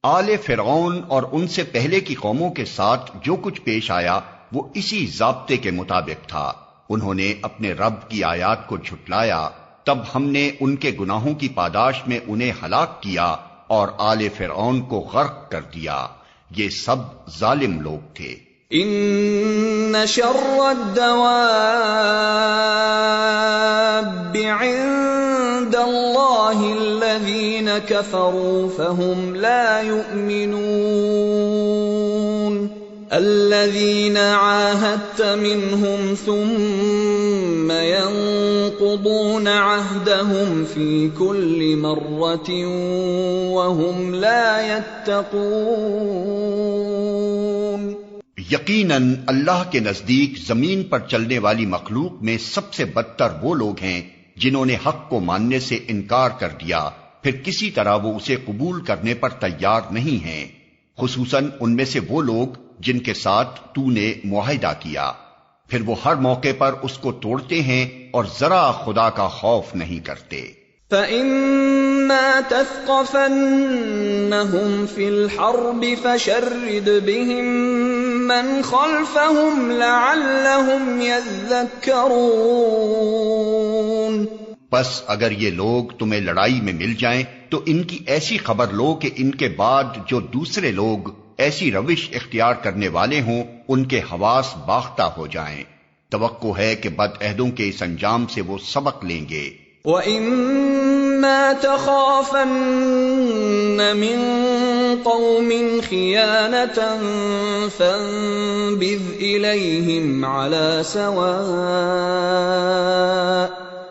Speaker 2: آل فرعون اور ان سے پہلے کی قوموں کے ساتھ جو کچھ پیش آیا وہ اسی ضابطے کے مطابق تھا. انہوں نے اپنے رب کی آیات کو جھٹلایا، تب ہم نے ان کے گناہوں کی پاداش میں انہیں ہلاک کیا اور آل فرعون کو غرق کر دیا. یہ سب ظالم لوگ تھے.
Speaker 1: ان شر الدواب عند اللہ الذین كفروا فهم لا يؤمنون الذين عاهدت منهم ثم ينقضون عهدهم في كل مرة وهم لا يتقون.
Speaker 2: یقیناً اللہ کے نزدیک زمین پر چلنے والی مخلوق میں سب سے بدتر وہ لوگ ہیں جنہوں نے حق کو ماننے سے انکار کر دیا پھر کسی طرح وہ اسے قبول کرنے پر تیار نہیں ہیں، خصوصاً ان میں سے وہ لوگ جن کے ساتھ تو نے معاہدہ کیا پھر وہ ہر موقع پر اس کو توڑتے ہیں اور ذرا خدا کا خوف نہیں کرتے.
Speaker 1: فَإِمَّا تَثْقَفَنَّهُمْ فِي الْحَرْبِ فَشَرِّدْ بِهِمْ مَنْ خَلْفَهُمْ لَعَلَّهُمْ يَذَّكَّرُونَ.
Speaker 2: بس اگر یہ لوگ تمہیں لڑائی میں مل جائیں تو ان کی ایسی خبر لو کہ ان کے بعد جو دوسرے لوگ ایسی روش اختیار کرنے والے ہوں ان کے حواس باختہ ہو جائیں. توقع ہے کہ بدعہدوں کے اس انجام سے وہ سبق لیں گے.
Speaker 1: وَإِمَّا تَخَافَنَّ مِن قَوْمٍ خِيَانَةً فَانبِذْ إِلَيْهِمْ عَلَى سَوَاءٍ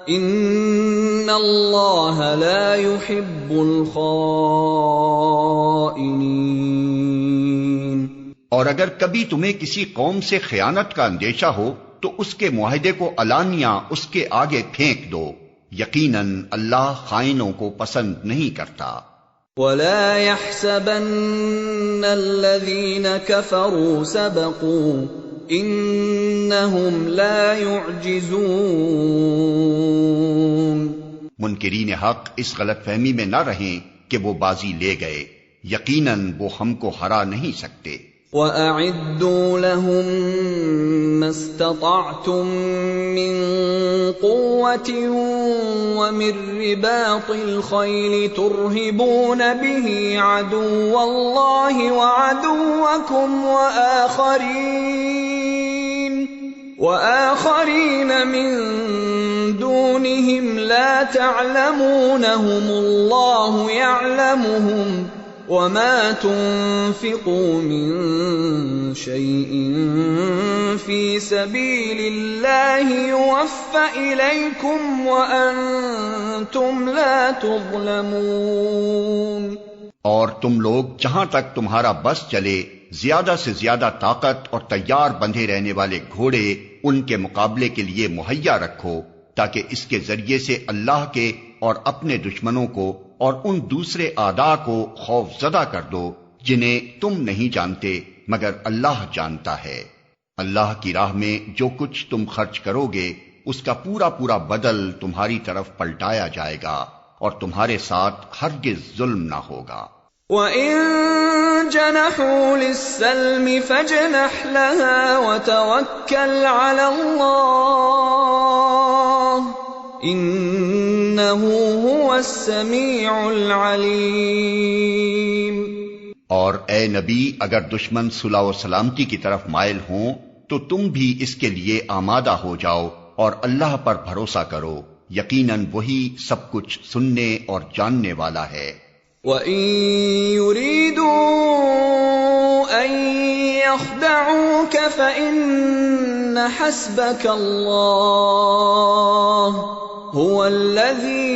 Speaker 1: إِنَّ اللَّهَ لَا يُحِبُّ الْخَائِنِينَ.
Speaker 2: اور اگر کبھی تمہیں کسی قوم سے خیانت کا اندیشہ ہو تو اس کے معاہدے کو علانیہ اس کے آگے پھینک دو. یقیناً اللہ خائنوں کو پسند نہیں کرتا.
Speaker 1: وَلَا يَحْسَبَنَّ الَّذِينَ كَفَرُوا سَبَقُوا إِنَّهُمْ لَا يُعْجِزُونَ.
Speaker 2: منکرین حق اس غلط فہمی میں نہ رہیں کہ وہ بازی لے گئے، یقیناً وہ ہم کو ہرا نہیں سکتے.
Speaker 1: وَأَعِدُّوا لَهُم مَّا اسْتَطَعْتُم مِّن قُوَّةٍ وَمِن رِّبَاطِ الْخَيْلِ تُرْهِبُونَ بِهِ عَدُوَّ اللَّهِ وَعَدُوَّكُمْ وَآخَرِينَ مِن دُونِهِمْ لَا تَعْلَمُونَهُمُ اللَّهُ يَعْلَمُهُمْ وَمَا تُنفِقُوا مِن شَيْءٍ فِي سَبِيلِ اللَّهِ يُوَفَّ إِلَيْكُمْ وَأَنتُمْ لَا تُظْلَمُونَ.
Speaker 2: اور تم لوگ جہاں تک تمہارا بس چلے زیادہ سے زیادہ طاقت اور تیار بندھے رہنے والے گھوڑے ان کے مقابلے کے لیے مہیا رکھو تاکہ اس کے ذریعے سے اللہ کے اور اپنے دشمنوں کو اور ان دوسرے اعداء کو خوف زدہ کر دو جنہیں تم نہیں جانتے مگر اللہ جانتا ہے. اللہ کی راہ میں جو کچھ تم خرچ کرو گے اس کا پورا پورا بدل تمہاری طرف پلٹایا جائے گا اور تمہارے ساتھ ہرگز ظلم نہ ہوگا.
Speaker 1: وَإِن جَنَحُوا لِلسَّلْمِ فَاجْنَحْ لَهَا وَتَوَكَّلْ عَلَى اللَّهِ إنه هو السميع العليم۔
Speaker 2: اور اے نبی اگر دشمن صلح و سلامتی کی طرف مائل ہوں تو تم بھی اس کے لیے آمادہ ہو جاؤ اور اللہ پر بھروسہ کرو، یقیناً وہی سب کچھ سننے اور جاننے والا ہے۔
Speaker 1: وَإِن يُرِيدُوا أَن يَخْدَعُوكَ فَإِنَّ حَسْبَكَ اللَّهُ هُوَ الَّذِي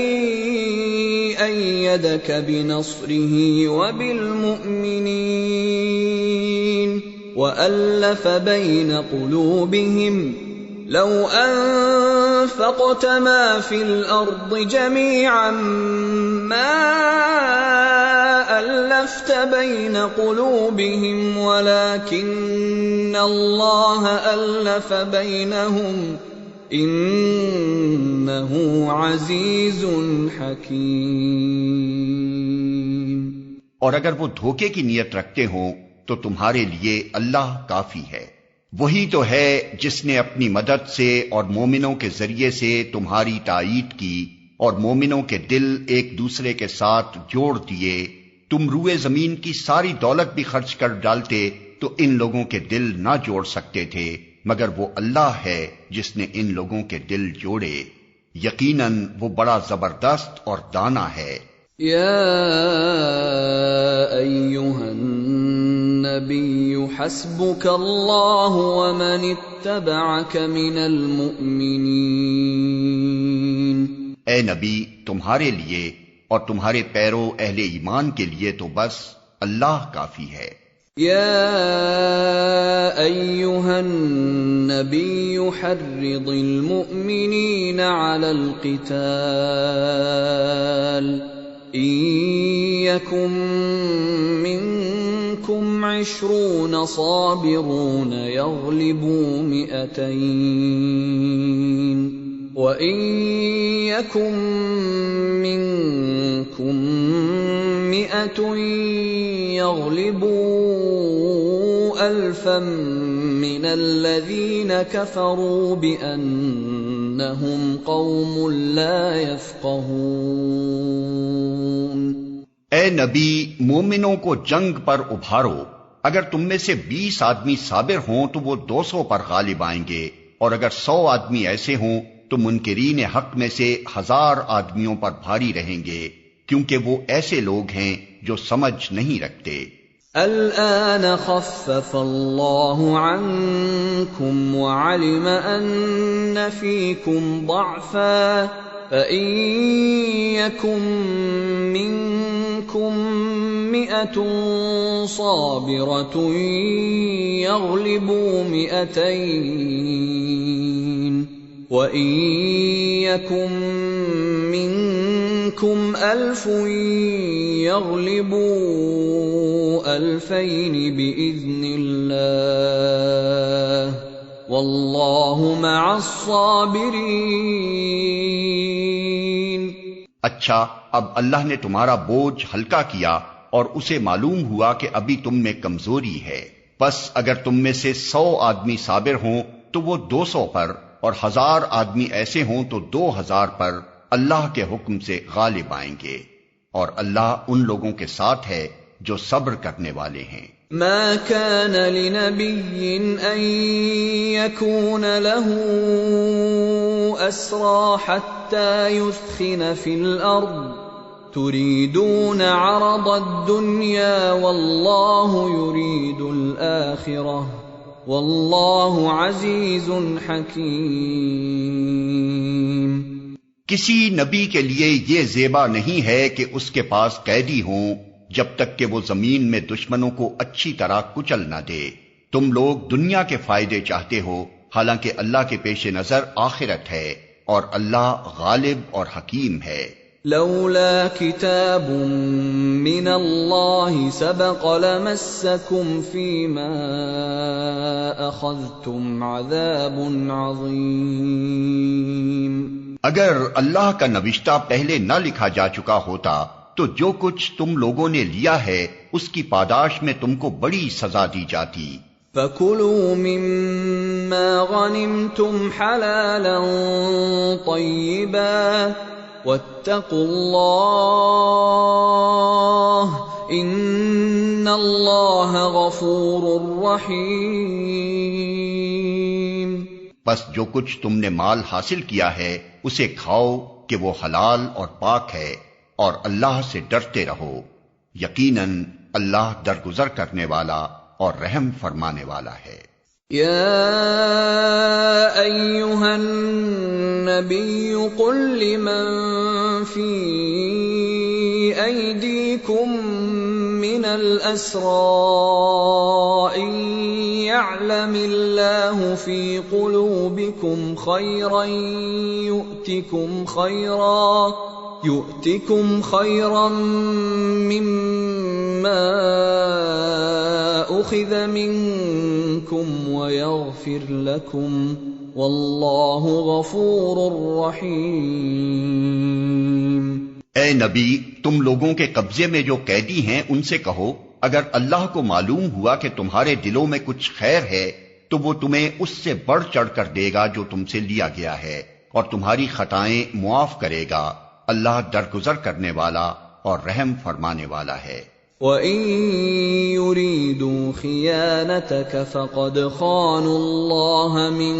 Speaker 1: أَيَّدَكَ بِنَصْرِهِ وَبِالْمُؤْمِنِينَ وَأَلَّفَ بَيْنَ قُلُوبِهِمْ لَوْ أَنفَقْتَ مَا فِي الْأَرْضِ جَمِيعًا مَا أَلَّفْتَ بَيْنَ قُلُوبِهِمْ وَلَكِنَّ اللَّهَ أَلَّفَ بَيْنَهُمْ إِنَّهُ عَزِيزٌ حَكِيمٌ۔
Speaker 2: اور اگر وہ دھوکے کی نیت رکھتے ہوں تو تمہارے لیے اللہ کافی ہے، وہی تو ہے جس نے اپنی مدد سے اور مومنوں کے ذریعے سے تمہاری تائید کی اور مومنوں کے دل ایک دوسرے کے ساتھ جوڑ دیے۔ تم روئے زمین کی ساری دولت بھی خرچ کر ڈالتے تو ان لوگوں کے دل نہ جوڑ سکتے تھے، مگر وہ اللہ ہے جس نے ان لوگوں کے دل جوڑے، یقیناً وہ بڑا زبردست اور دانا ہے۔
Speaker 1: یا ایھا النبی حسبک اللہ ومن اتبعک من المؤمنین۔
Speaker 2: اے نبی تمہارے لیے اور تمہارے پیرو اہل ایمان کے لیے تو بس اللہ کافی ہے۔
Speaker 1: یا ایھا النبی حرض المؤمنین علی القتال ان یکن منکم 20 صابرون یغلبوا 200 وَإِن يَكُن مِّنكُم 100 يَغْلِبُوا 1000 مِّنَ الَّذِينَ كَفَرُوا بِأَنَّهُمْ قَوْمٌ لَّا يَفْقَهُونَ۔
Speaker 2: اے نبی مومنوں کو جنگ پر ابھارو، اگر تم میں سے 20 آدمی صابر ہوں تو وہ 200 پر غالب آئیں گے، اور اگر 100 آدمی ایسے ہوں تو منکرین حق میں سے 1000 آدمیوں پر بھاری رہیں گے، کیونکہ وہ ایسے لوگ ہیں جو سمجھ نہیں رکھتے۔
Speaker 1: الآن خفف اللہ عنکم وعلم ان فیکم ضعفا فإن يكن منكم 100 صابرة يغلبوا 200 وَإِن يَكُن مِّنكُمْ 1000 يَغْلِبُوا 2000 بِإِذْنِ اللَّهِ وَاللَّهُ مَعَ الصَّابِرِينَ۔
Speaker 2: اچھا، اب اللہ نے تمہارا بوجھ ہلکا کیا اور اسے معلوم ہوا کہ ابھی تم میں کمزوری ہے، پس اگر تم میں سے 100 آدمی صابر ہوں تو وہ 200 پر، اور 1000 آدمی ایسے ہوں تو 2000 پر اللہ کے حکم سے غالب آئیں گے، اور اللہ ان لوگوں کے ساتھ ہے جو صبر کرنے والے ہیں۔
Speaker 1: ما كان لنبي ان يكون له اسرى حتى يثخن في الارض تريدون عرض الدنيا والله يريد الاخرة واللہ عزیز حکیم۔
Speaker 2: کسی نبی کے لیے یہ زیبا نہیں ہے کہ اس کے پاس قیدی ہوں جب تک کہ وہ زمین میں دشمنوں کو اچھی طرح کچل نہ دے۔ تم لوگ دنیا کے فائدے چاہتے ہو، حالانکہ اللہ کے پیش نظر آخرت ہے، اور اللہ غالب اور حکیم ہے۔
Speaker 1: لولا کتاب من اللہ سبق لمسکم فیما اخذتم عذاب عظیم۔
Speaker 2: اگر اللہ کا نوشتہ پہلے نہ لکھا جا چکا ہوتا تو جو کچھ تم لوگوں نے لیا ہے اس کی پاداش میں تم کو بڑی سزا دی جاتی۔
Speaker 1: فَكُلُوا مِمَّا غَنِمْتُمْ حَلَالًا طَيِّبًا وَاتَّقُوا اللَّهَ إِنَّ اللَّهَ غَفُورٌ رَّحِيمٌ۔
Speaker 2: بس جو کچھ تم نے مال حاصل کیا ہے اسے کھاؤ کہ وہ حلال اور پاک ہے، اور اللہ سے ڈرتے رہو، یقیناً اللہ درگزر کرنے والا اور رحم فرمانے والا ہے۔
Speaker 1: یا ایھا النبی قل لمن فی ایدیکم من الاسراء ان یعلم اللہ فی قلوبکم خیرا یؤتکم خیرا مما اخذ منکم ویغفر لکم واللہ غفور رحیم۔
Speaker 2: اے نبی، تم لوگوں کے قبضے میں جو قیدی ہیں ان سے کہو، اگر اللہ کو معلوم ہوا کہ تمہارے دلوں میں کچھ خیر ہے تو وہ تمہیں اس سے بڑھ چڑھ کر دے گا جو تم سے لیا گیا ہے، اور تمہاری خطائیں معاف کرے گا، اللہ درگزر کرنے والا اور رحم فرمانے والا ہے۔
Speaker 1: وَإِن يُرِيدُوا خِيَانَتَكَ فَقَدْ خَانُوا اللَّهَ مِن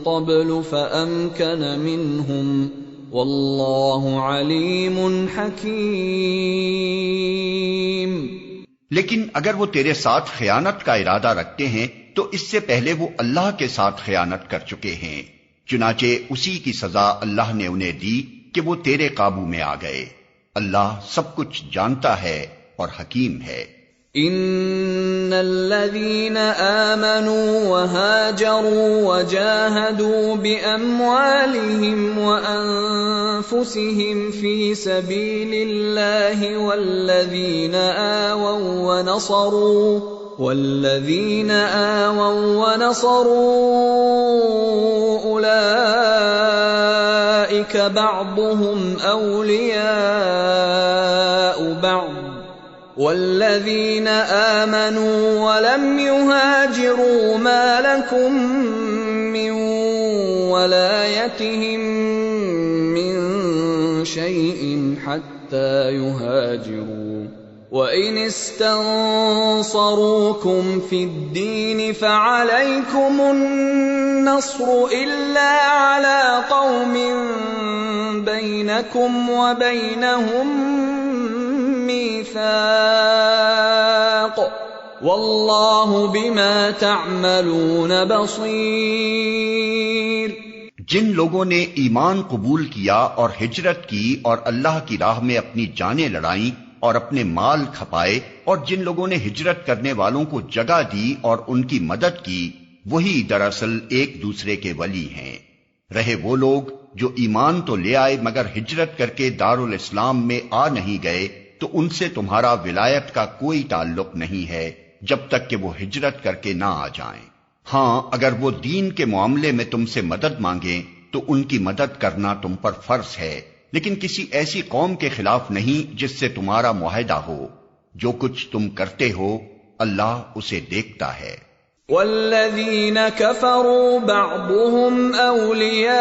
Speaker 1: قَبْلُ فَأَمْكَنَ مِنْهُمْ وَاللَّهُ عَلِيمٌ حَكِيمٌ۔
Speaker 2: لیکن اگر وہ تیرے ساتھ خیانت کا ارادہ رکھتے ہیں تو اس سے پہلے وہ اللہ کے ساتھ خیانت کر چکے ہیں، چنانچہ اسی کی سزا اللہ نے انہیں دی کہ وہ تیرے قابو میں آ گئے۔ اللہ سب کچھ جانتا ہے اور حکیم ہے۔
Speaker 1: ان الذين آمنوا وهاجروا وجاهدوا باموالهم وانفسهم في سبيل الله والذين آووا ونصروا اولئك بعضهم اولياء بعض والذين آمنوا ولم يهاجروا ما لكم من ولايتهم من شيء حتى يهاجروا وإن استنصروكم في الدين فعليكم النصر إلا على قوم بينكم وبينهم میثاق واللہ بما تعملون بصیر۔
Speaker 2: جن لوگوں نے ایمان قبول کیا اور ہجرت کی اور اللہ کی راہ میں اپنی جانیں لڑائیں اور اپنے مال کھپائے، اور جن لوگوں نے ہجرت کرنے والوں کو جگہ دی اور ان کی مدد کی، وہی دراصل ایک دوسرے کے ولی ہیں۔ رہے وہ لوگ جو ایمان تو لے آئے مگر ہجرت کر کے دارالاسلام میں آ نہیں گئے، تو ان سے تمہارا ولایت کا کوئی تعلق نہیں ہے جب تک کہ وہ ہجرت کر کے نہ آ جائیں۔ ہاں، اگر وہ دین کے معاملے میں تم سے مدد مانگیں تو ان کی مدد کرنا تم پر فرض ہے، لیکن کسی ایسی قوم کے خلاف نہیں جس سے تمہارا معاہدہ ہو۔ جو کچھ تم کرتے ہو اللہ اسے دیکھتا ہے۔
Speaker 1: والذین کفروا بعضهم اولیاء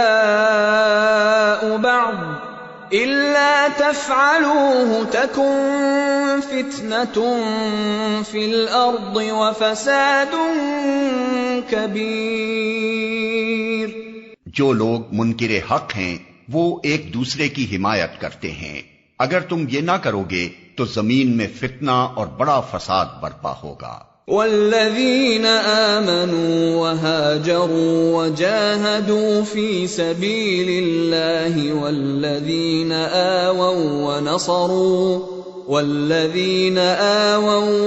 Speaker 1: بعض إِلَّا تَفْعَلُوهُ تَكُنْ فِتْنَةٌ فِي الْأَرْضِ وَفَسَادٌ كَبِيرٌ۔
Speaker 2: جو لوگ منکر حق ہیں وہ ایک دوسرے کی حمایت کرتے ہیں، اگر تم یہ نہ کرو گے تو زمین میں فتنہ اور بڑا فساد برپا ہوگا۔
Speaker 1: والذین آمنوا وهاجروا وجاهدوا في سبيل الله والذین آووا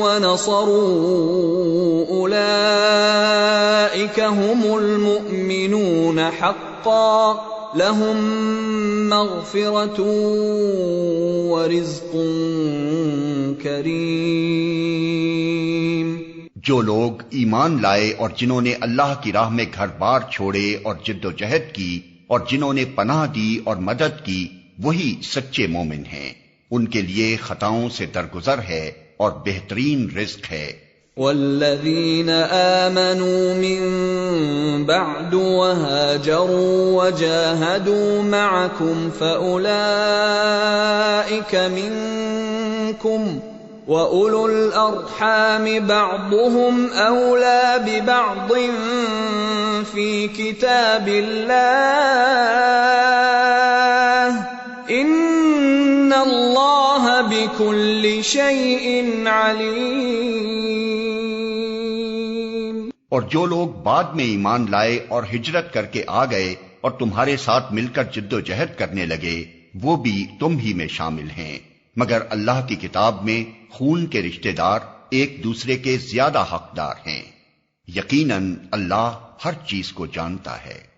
Speaker 1: ونصروا أولئك هم المؤمنون حقا لهم مغفرة ورزق کریم۔
Speaker 2: جو لوگ ایمان لائے اور جنہوں نے اللہ کی راہ میں گھر بار چھوڑے اور جد و جہد کی اور جنہوں نے پناہ دی اور مدد کی، وہی سچے مومن ہیں۔ ان کے لیے خطاؤں سے درگزر ہے اور بہترین رزق ہے۔
Speaker 1: والذين آمنوا من بعد وهاجروا وجاهدوا معكم فأولئك منكم وأولو الأرحام بعضهم أولى ببعض في كتاب الله إن الله بكل شيء عليم۔
Speaker 2: اور جو لوگ بعد میں ایمان لائے اور ہجرت کر کے آ گئے اور تمہارے ساتھ مل کر جد و جہد کرنے لگے وہ بھی تم ہی میں شامل ہیں، مگر اللہ کی کتاب میں خون کے رشتہ دار ایک دوسرے کے زیادہ حقدار ہیں۔ یقیناً اللہ ہر چیز کو جانتا ہے۔